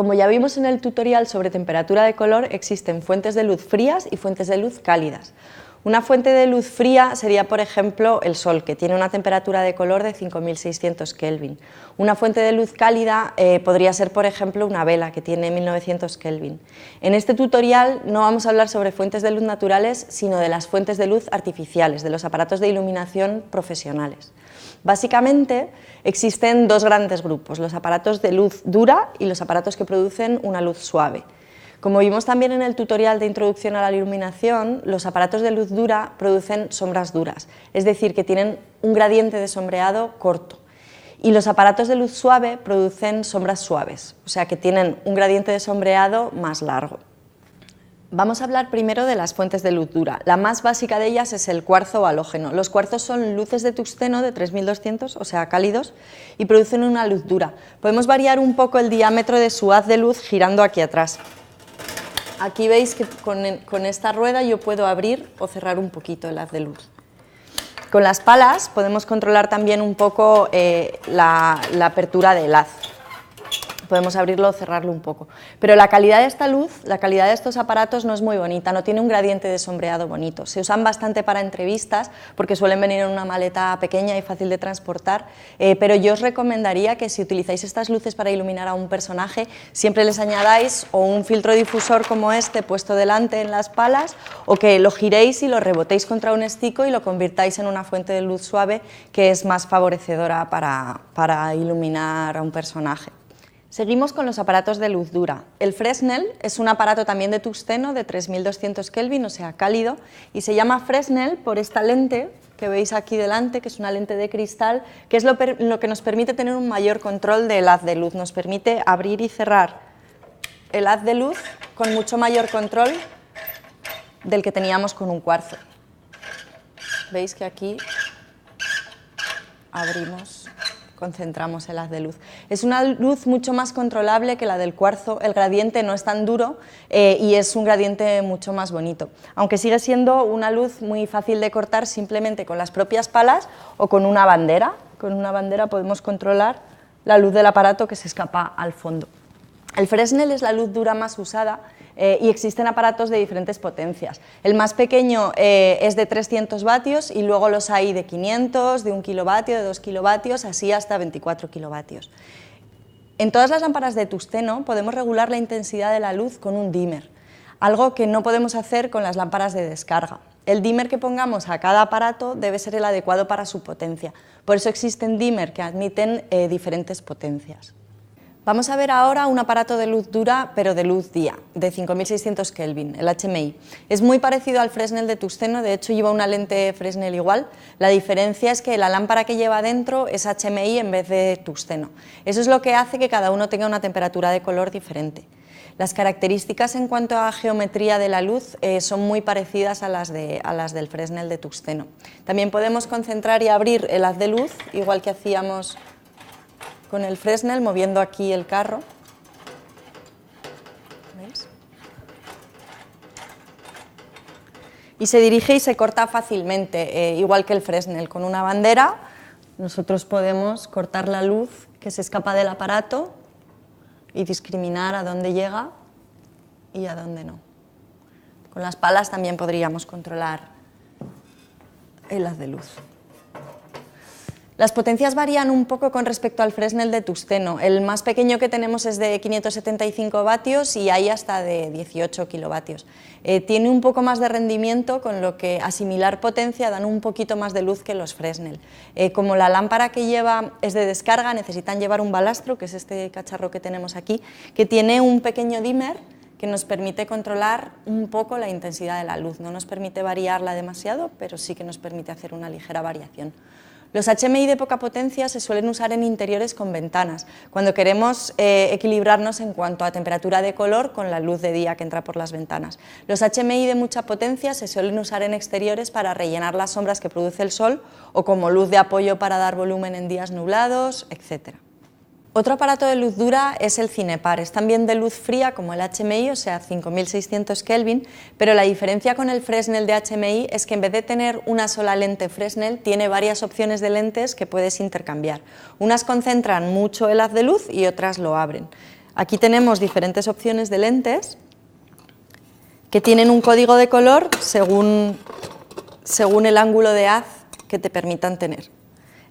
Como ya vimos en el tutorial sobre temperatura de color, existen fuentes de luz frías y fuentes de luz cálidas. Una fuente de luz fría sería, por ejemplo, el Sol, que tiene una temperatura de color de 5600 Kelvin. Una fuente de luz cálida podría ser, por ejemplo, una vela, que tiene 1900 Kelvin. En este tutorial no vamos a hablar sobre fuentes de luz naturales, sino de las fuentes de luz artificiales, de los aparatos de iluminación profesionales. Básicamente, existen dos grandes grupos, los aparatos de luz dura y los aparatos que producen una luz suave. Como vimos también en el tutorial de introducción a la iluminación, los aparatos de luz dura producen sombras duras, es decir, que tienen un gradiente de sombreado corto. Y los aparatos de luz suave producen sombras suaves, o sea que tienen un gradiente de sombreado más largo. Vamos a hablar primero de las fuentes de luz dura. La más básica de ellas es el cuarzo o halógeno. Los cuarzos son luces de tungsteno de 3200, o sea cálidos, y producen una luz dura. Podemos variar un poco el diámetro de su haz de luz girando aquí atrás. Aquí veis que con esta rueda yo puedo abrir o cerrar un poquito el haz de luz. Con las palas podemos controlar también un poco la apertura del haz. Podemos abrirlo o cerrarlo un poco. Pero la calidad de esta luz, la calidad de estos aparatos no es muy bonita, no tiene un gradiente de sombreado bonito. Se usan bastante para entrevistas porque suelen venir en una maleta pequeña y fácil de transportar, pero yo os recomendaría que si utilizáis estas luces para iluminar a un personaje, siempre les añadáis o un filtro difusor como este puesto delante en las palas, o que lo giréis y lo rebotéis contra un estico y lo convirtáis en una fuente de luz suave que es más favorecedora para iluminar a un personaje. Seguimos con los aparatos de luz dura. El Fresnel es un aparato también de tungsteno de 3200 Kelvin, o sea cálido, y se llama Fresnel por esta lente que veis aquí delante, que es una lente de cristal, que es lo que nos permite tener un mayor control del haz de luz, nos permite abrir y cerrar el haz de luz con mucho mayor control del que teníamos con un cuarzo. Veis que aquí abrimos, concentramos el haz de luz. Es una luz mucho más controlable que la del cuarzo, el gradiente no es tan duro y es un gradiente mucho más bonito, aunque sigue siendo una luz muy fácil de cortar simplemente con las propias palas o con una bandera. Con una bandera podemos controlar la luz del aparato que se escapa al fondo. El Fresnel es la luz dura más usada y existen aparatos de diferentes potencias. El más pequeño es de 300 vatios y luego los hay de 500, de 1 kilovatio, de 2 kilovatios, así hasta 24 kilovatios. En todas las lámparas de tungsteno podemos regular la intensidad de la luz con un dimmer, algo que no podemos hacer con las lámparas de descarga. El dimmer que pongamos a cada aparato debe ser el adecuado para su potencia, por eso existen dimmer que admiten diferentes potencias. Vamos a ver ahora un aparato de luz dura, pero de luz día, de 5600 Kelvin, el HMI. Es muy parecido al Fresnel de tungsteno, de hecho lleva una lente Fresnel igual. La diferencia es que la lámpara que lleva dentro es HMI en vez de tungsteno. Eso es lo que hace que cada uno tenga una temperatura de color diferente. Las características en cuanto a geometría de la luz son muy parecidas a las del Fresnel de tungsteno. También podemos concentrar y abrir el haz de luz, igual que hacíamos con el Fresnel, moviendo aquí el carro. ¿Veis? Y se dirige y se corta fácilmente, igual que el Fresnel. Con una bandera nosotros podemos cortar la luz que se escapa del aparato y discriminar a dónde llega y a dónde no. Con las palas también podríamos controlar el haz de luz. Las potencias varían un poco con respecto al Fresnel de tungsteno. El más pequeño que tenemos es de 575 vatios y hay hasta de 18 kilovatios. Tiene un poco más de rendimiento, con lo que asimilar potencia dan un poquito más de luz que los Fresnel. Como la lámpara que lleva es de descarga, necesitan llevar un balastro, que es este cacharro que tenemos aquí, que tiene un pequeño dimmer que nos permite controlar un poco la intensidad de la luz. No nos permite variarla demasiado, pero sí que nos permite hacer una ligera variación. Los HMI de poca potencia se suelen usar en interiores con ventanas, cuando queremos equilibrarnos en cuanto a temperatura de color con la luz de día que entra por las ventanas. Los HMI de mucha potencia se suelen usar en exteriores para rellenar las sombras que produce el sol o como luz de apoyo para dar volumen en días nublados, etc. Otro aparato de luz dura es el Cinepar, es también de luz fría como el HMI, o sea 5600 Kelvin, pero la diferencia con el Fresnel de HMI es que en vez de tener una sola lente Fresnel, tiene varias opciones de lentes que puedes intercambiar. Unas concentran mucho el haz de luz y otras lo abren. Aquí tenemos diferentes opciones de lentes que tienen un código de color según el ángulo de haz que te permitan tener.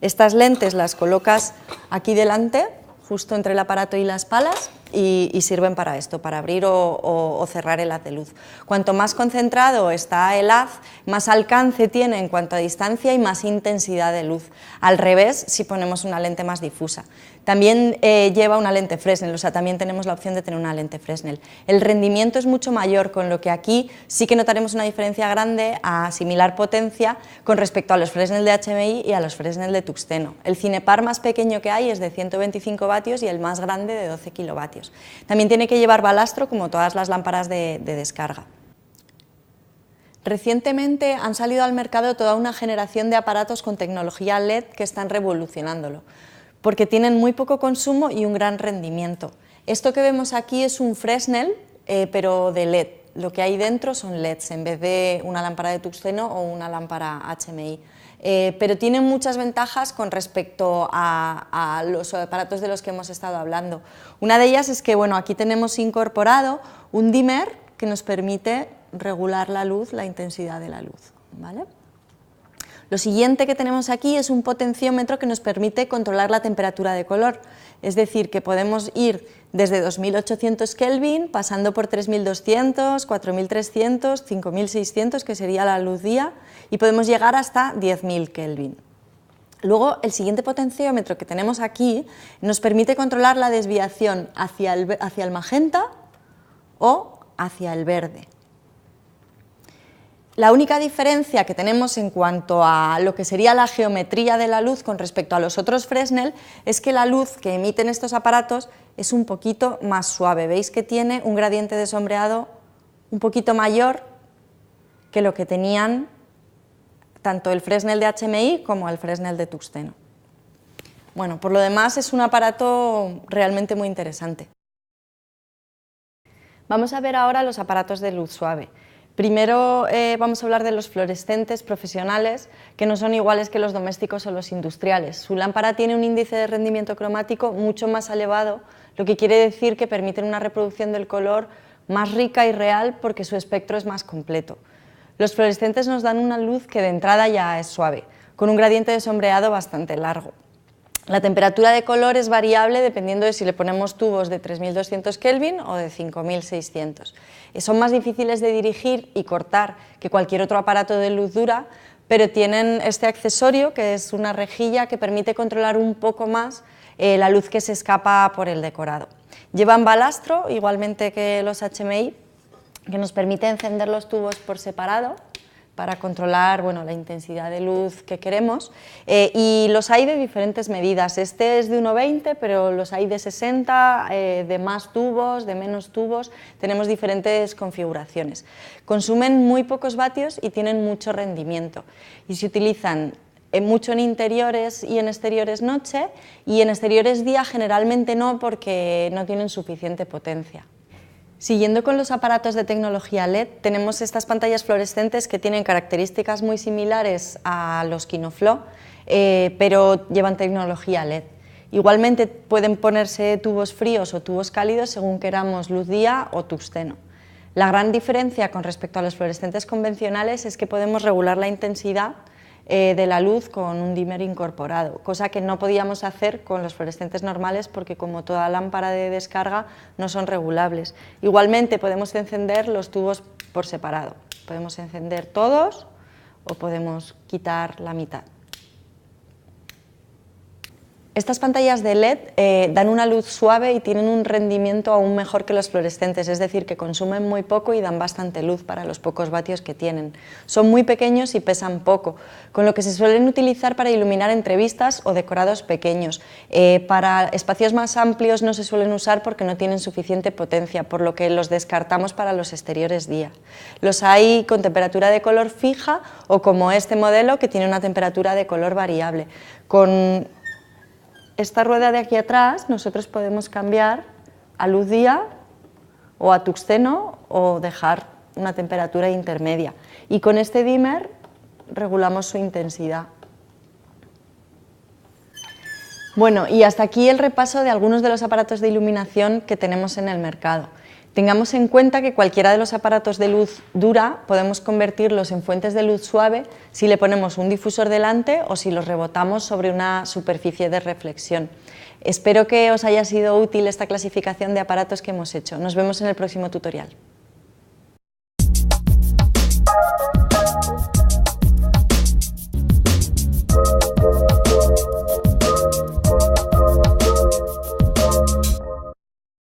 Estas lentes las colocas aquí delante, justo entre el aparato y las palas, y sirven para esto, para abrir o cerrar el haz de luz. Cuanto más concentrado está el haz, más alcance tiene en cuanto a distancia y más intensidad de luz. Al revés, si ponemos una lente más difusa. También lleva una lente Fresnel, o sea, también tenemos la opción de tener una lente Fresnel. El rendimiento es mucho mayor, con lo que aquí sí que notaremos una diferencia grande a similar potencia con respecto a los Fresnel de HMI y a los Fresnel de tungsteno. El Cinepar más pequeño que hay es de 125 vatios y el más grande de 12 kilovatios. También tiene que llevar balastro, como todas las lámparas de descarga. Recientemente han salido al mercado toda una generación de aparatos con tecnología LED que están revolucionándolo, porque tienen muy poco consumo y un gran rendimiento. Esto que vemos aquí es un Fresnel, pero de LED. Lo que hay dentro son LEDs en vez de una lámpara de tungsteno o una lámpara HMI. Pero tienen muchas ventajas con respecto a los aparatos de los que hemos estado hablando. Una de ellas es que, bueno, aquí tenemos incorporado un dimmer que nos permite regular la luz, la intensidad de la luz, ¿vale? Lo siguiente que tenemos aquí es un potenciómetro que nos permite controlar la temperatura de color, es decir, que podemos ir desde 2800 Kelvin, pasando por 3200, 4300, 5600, que sería la luz día, y podemos llegar hasta 10.000 Kelvin. Luego, el siguiente potenciómetro que tenemos aquí nos permite controlar la desviación hacia el magenta o hacia el verde. La única diferencia que tenemos en cuanto a lo que sería la geometría de la luz con respecto a los otros Fresnel es que la luz que emiten estos aparatos es un poquito más suave. Veis que tiene un gradiente de sombreado un poquito mayor que lo que tenían tanto el Fresnel de HMI como el Fresnel de tungsteno. Bueno, por lo demás es un aparato realmente muy interesante. Vamos a ver ahora los aparatos de luz suave. Primero vamos a hablar de los fluorescentes profesionales, que no son iguales que los domésticos o los industriales. Su lámpara tiene un índice de rendimiento cromático mucho más elevado, lo que quiere decir que permiten una reproducción del color más rica y real porque su espectro es más completo. Los fluorescentes nos dan una luz que de entrada ya es suave, con un gradiente de sombreado bastante largo. La temperatura de color es variable dependiendo de si le ponemos tubos de 3200 Kelvin o de 5600. Son más difíciles de dirigir y cortar que cualquier otro aparato de luz dura, pero tienen este accesorio que es una rejilla que permite controlar un poco más la luz que se escapa por el decorado. Llevan balastro, igualmente que los HMI, que nos permite encender los tubos por separado para controlar, bueno, la intensidad de luz que queremos, y los hay de diferentes medidas. Este es de 1,20, pero los hay de 60, de más tubos, de menos tubos, tenemos diferentes configuraciones. Consumen muy pocos vatios y tienen mucho rendimiento, y se utilizan mucho en interiores y en exteriores noche, y en exteriores día generalmente no, porque no tienen suficiente potencia. Siguiendo con los aparatos de tecnología LED, tenemos estas pantallas fluorescentes que tienen características muy similares a los Kinoflo, pero llevan tecnología LED. Igualmente pueden ponerse tubos fríos o tubos cálidos según queramos luz día o tungsteno. La gran diferencia con respecto a los fluorescentes convencionales es que podemos regular la intensidad de la luz con un dimmer incorporado, cosa que no podíamos hacer con los fluorescentes normales porque, como toda lámpara de descarga, no son regulables. Igualmente podemos encender los tubos por separado, podemos encender todos o podemos quitar la mitad. Estas pantallas de LED dan una luz suave y tienen un rendimiento aún mejor que los fluorescentes, es decir, que consumen muy poco y dan bastante luz para los pocos vatios que tienen. Son muy pequeños y pesan poco, con lo que se suelen utilizar para iluminar entrevistas o decorados pequeños. Para espacios más amplios no se suelen usar porque no tienen suficiente potencia, por lo que los descartamos para los exteriores día. Los hay con temperatura de color fija o como este modelo que tiene una temperatura de color variable. Con esta rueda de aquí atrás nosotros podemos cambiar a luz día o a tungsteno o dejar una temperatura intermedia, y con este dimmer regulamos su intensidad. Bueno, y hasta aquí el repaso de algunos de los aparatos de iluminación que tenemos en el mercado. Tengamos en cuenta que cualquiera de los aparatos de luz dura podemos convertirlos en fuentes de luz suave si le ponemos un difusor delante o si los rebotamos sobre una superficie de reflexión. Espero que os haya sido útil esta clasificación de aparatos que hemos hecho. Nos vemos en el próximo tutorial.